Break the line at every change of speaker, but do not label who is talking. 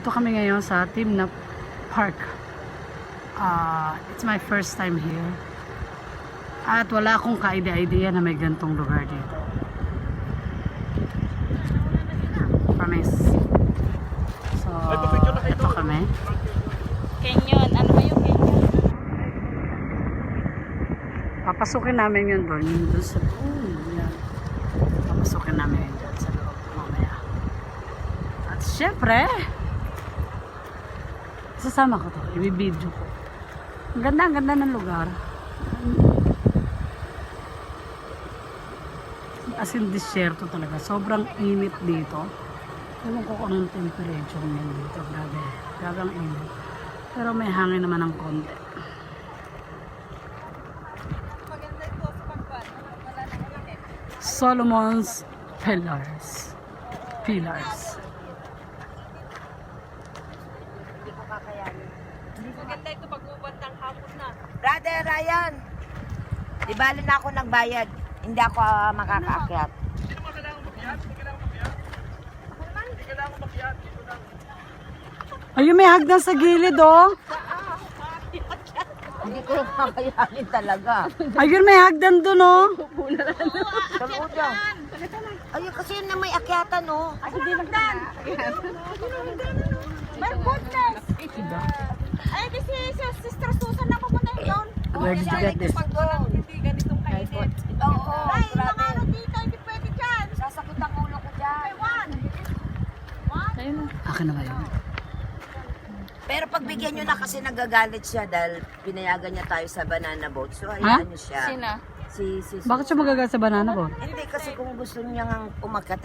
Nandito kami ngayon sa Timnap Park. It's my first time here. At wala akong ka-idea na may gantong lugar dito. Promise. So, ito kami.
Canyon. Ano ba yung canyon?
Papasukin namin yun doon. Yun doon sa loob. Yan. Papasukin namin yun doon sa loob mamaya. At syempre, sasama ko to. Ibibidyo ko. Ang ganda ng lugar. As in, disyerto talaga. Sobrang init dito. Ewan ko kung anong temperature ngayon dito. Grabe. Grabe ang init. Pero may hangin naman ng konti. Solomon's Pillars.
Hindi ko kakayanin.
Maganda ito pag-ubad ng hapon na.
Brother Ryan, di bali na ako nagbayad. Hindi ako makakaakyat.
Ayun, may hagdan sa gilid, oh.
Hindi ko kakayanin talaga.
Ayun, may hagdan dun, oh.
Saluot lang. Ayun, kasi yun na may akyatan, oh.
My goodness! Ay, kasi Sister Susan na pupunta yung doon.
Where did you get this?
Pag doon.
Hindi ganitong kainit.
Oo,
Ay, mga
grabe.
ano dito, hindi pwede dyan.
Sasakit ang ulo ko dyan.
May one.
Akin na ba yun?
Pero pagbigyan nyo na kasi nagagalit siya dahil pinayagan niya tayo sa banana boat. So,
Ha?
hayaan nyo siya.
Sina?
Si
Bakit siya magagal sa banana boat?
Hindi kasi kung gusto niya nga umakyat,